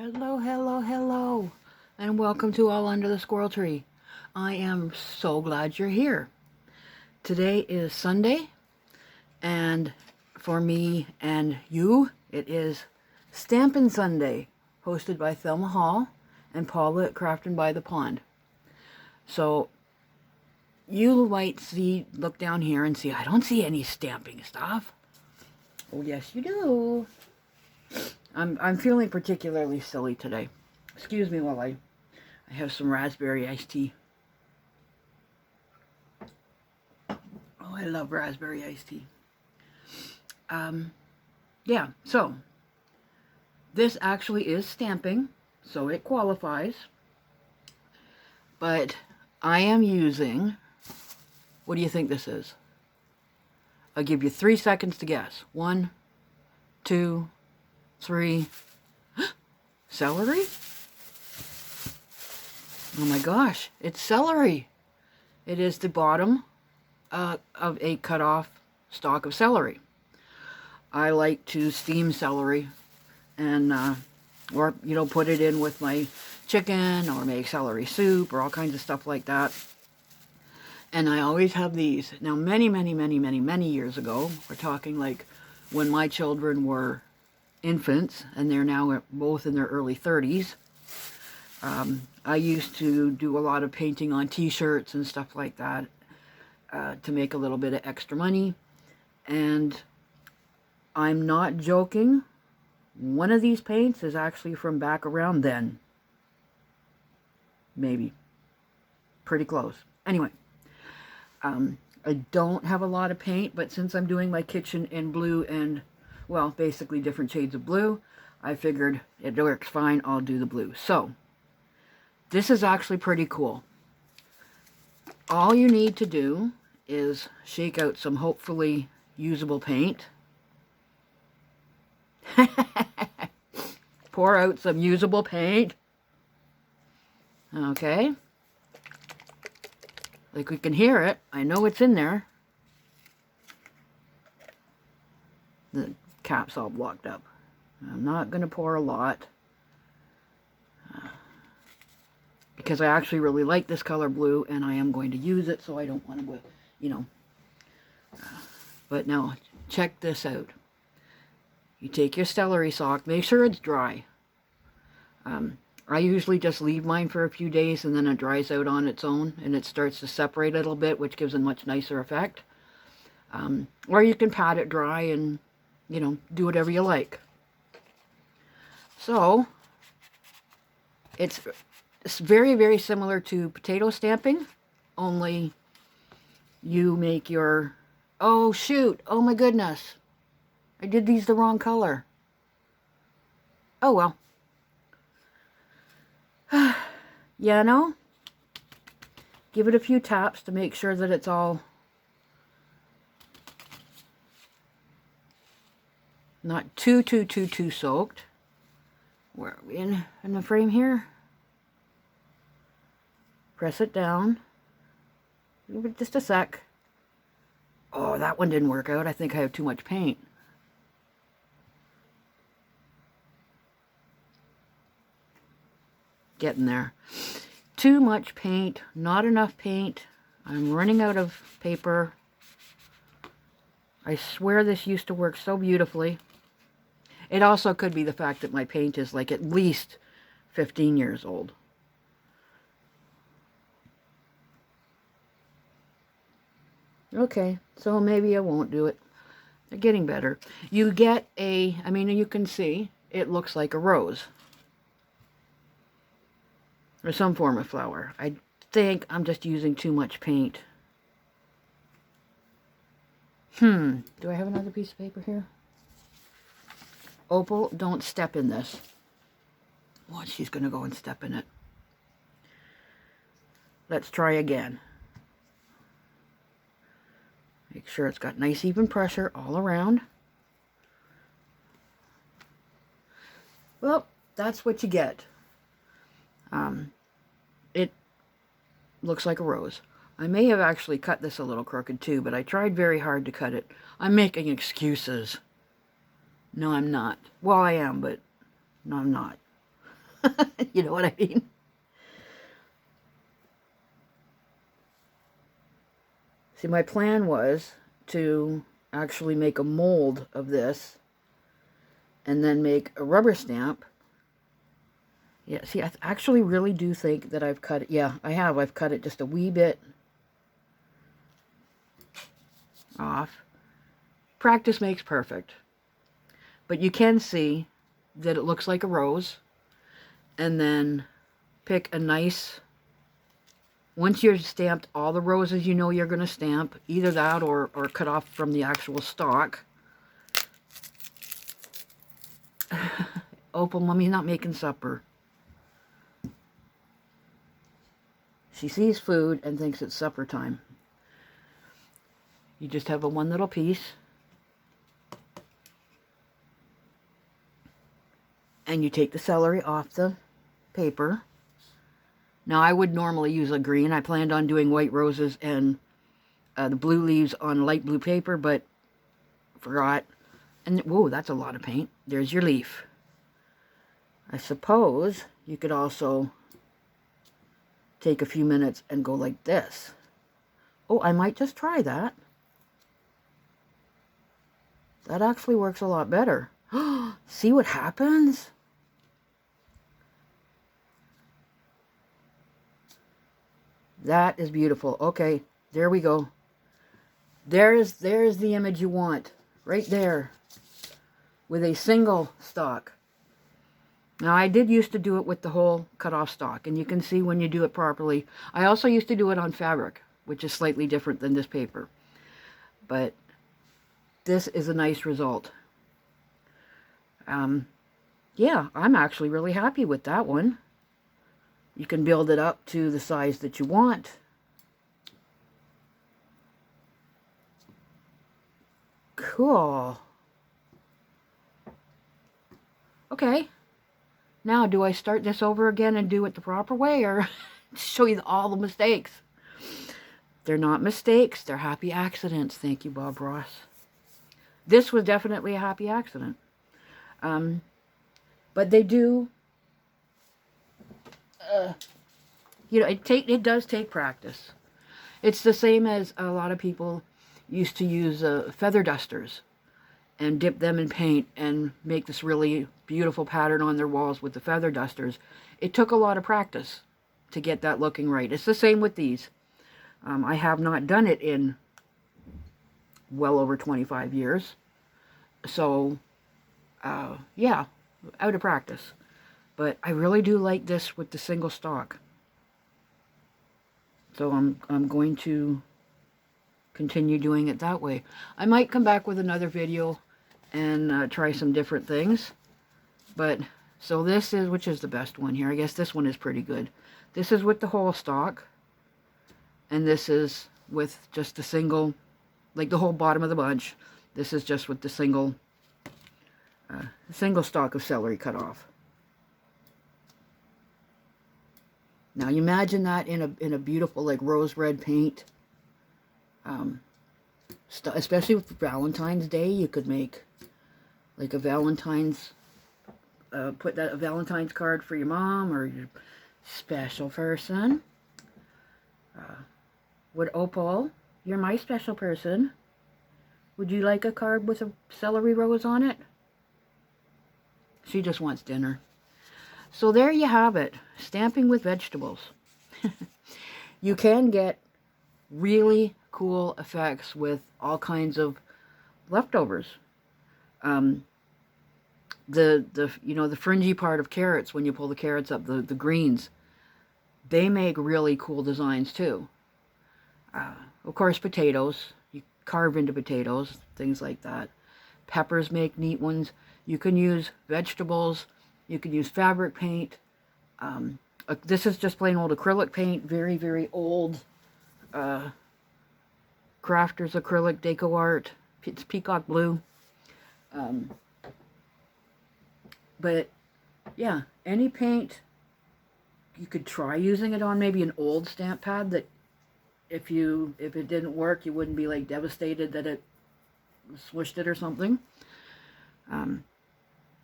Hello, hello, hello, and welcome to All Under the Squirrel Tree. I am so glad you're here. Today is Sunday, and for me and you, it is Stampin' Sunday, hosted by Thelma Hall and Paula at Craftin' by the Pond. So, you might look down here and see, I don't see any stamping stuff. Oh, yes, you do. I'm feeling particularly silly today. Excuse me while I have some raspberry iced tea. Oh, I love raspberry iced tea. Yeah, so this actually is stamping, so it qualifies. But I am using, what do you think this is? I'll give you 3 seconds to guess. 1, 2, 3. Celery? Oh my gosh, it's celery. It is the bottom of a cut off stalk of celery. I like to steam celery and or put it in with my chicken or make celery soup or all kinds of stuff like that. And I always have these. Now many years ago, we're talking like when my children were infants, and they're now both in their early 30s. I used to do a lot of painting on t-shirts and stuff like that to make a little bit of extra money. And I'm not joking, one of these paints is actually from back around then. Maybe. Pretty close. Anyway, I don't have a lot of paint, but since I'm doing my kitchen in blue and, well, basically different shades of blue, I figured it works fine, I'll do the blue. So, this is actually pretty cool. All you need to do is shake out some hopefully usable paint. Pour out some usable paint. Okay. Like we can hear it. I know it's in there. The cap's all blocked up. I'm not going to pour a lot. Because I actually really like this color blue and I am going to use it, so I don't want to, but now, check this out. You take your celery stalk, make sure it's dry. I usually just leave mine for a few days and then it dries out on its own and it starts to separate a little bit, which gives a much nicer effect. Or you can pat it dry and, do whatever you like. So, it's very similar to potato stamping, only you make your, oh shoot, oh my goodness, I did these the wrong color. Oh well. Give it a few taps to make sure that it's all not too soaked. Where are we in the frame here? Press it down. Give it just a sec. Oh, that one didn't work out. I think I have too much paint. Getting there. Too much paint, not enough paint. I'm running out of paper. I swear this used to work so beautifully. It also could be the fact that my paint is like at least 15 years old. Okay, so maybe I won't do it. They're getting better. You get you can see, it looks like a rose. Or some form of flower. I think I'm just using too much paint. Do I have another piece of paper here? Opal, don't step in this. Watch, she's going to go and step in it. Let's try again. Make sure it's got nice even pressure all around. Well, that's what you get. It looks like a rose. I may have actually cut this a little crooked too, but I tried very hard to cut it. I'm making excuses. No, I'm not. Well, I am, but no, I'm not. You know what I mean? See, my plan was to actually make a mold of this and then make a rubber stamp. Yeah, see, I actually really do think that I've cut it. Yeah, I have. I've cut it just a wee bit off. Practice makes perfect. But you can see that it looks like a rose. And then pick a nice, once you've stamped all the roses you know you're going to stamp, either that or cut off from the actual stalk. Opal, Mommy's not making supper. She sees food and thinks it's supper time. You just have a one little piece. And you take the celery off the paper. Now, I would normally use a green. I planned on doing white roses and the blue leaves on light blue paper, but forgot. And, whoa, that's a lot of paint. There's your leaf. I suppose you could also take a few minutes and go like this. Oh, I might just try that. That actually works a lot better. See what happens? That is beautiful. Okay, there we go. There's the image you want. Right there. With a single stalk. Now, I did used to do it with the whole cut-off stalk, and you can see when you do it properly. I also used to do it on fabric, which is slightly different than this paper. But this is a nice result. Yeah, I'm actually really happy with that one. You can build it up to the size that you want. Cool. Okay. Now, do I start this over again and do it the proper way, or show you all the mistakes? They're not mistakes. They're happy accidents. Thank you, Bob Ross. This was definitely a happy accident. But they do, you know, it does take practice. It's the same as a lot of people used to use feather dusters and dip them in paint and make this really beautiful pattern on their walls with the feather dusters. It took a lot of practice to get that looking right. It's the same with these. I have not done it in well over 25 years. So, yeah, out of practice. But I really do like this with the single stalk. So I'm going to continue doing it that way. I might come back with another video and try some different things. But, so this is, which is the best one here? I guess this one is pretty good. This is with the whole stalk. And this is with just the single, like the whole bottom of the bunch. This is just with the single stalk of celery cut off. Now you imagine that in a beautiful like rose red paint. Especially with Valentine's Day, you could make like a Valentine's, put that a Valentine's card for your mom or your special person. Would Opal, you're my special person. Would you like a card with a celery rose on it? She just wants dinner. So there you have it. Stamping with vegetables. You can get really cool effects with all kinds of leftovers. You know, the fringy part of carrots, when you pull the carrots up, the greens, they make really cool designs too. Of course, potatoes. You carve into potatoes, things like that. Peppers make neat ones. You can use vegetables. You can use fabric paint. This is just plain old acrylic paint. Very, very old crafters acrylic deco art. It's peacock blue. But yeah, any paint, you could try using it on maybe an old stamp pad that if it didn't work, you wouldn't be like devastated that it swished it or something.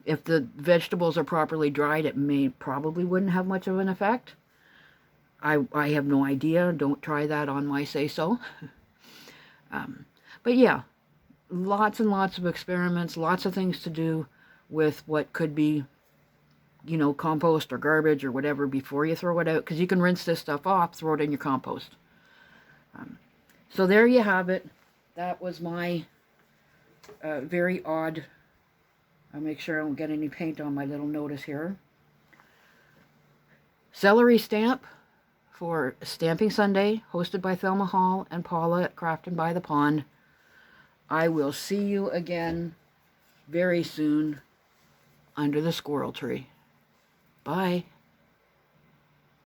If the vegetables are properly dried, it probably wouldn't have much of an effect. I have no idea. Don't try that on my say-so. But yeah, lots and lots of experiments, lots of things to do with what could be, you know, compost or garbage or whatever before you throw it out, because you can rinse this stuff off, throw it in your compost. So there you have it. That was my very odd, I'll make sure I don't get any paint on my little notice here, celery stamp for Stamping Sunday, hosted by Thelma Hall and Paula at Craftin' by the Pond. I will see you again very soon under the squirrel tree. Bye.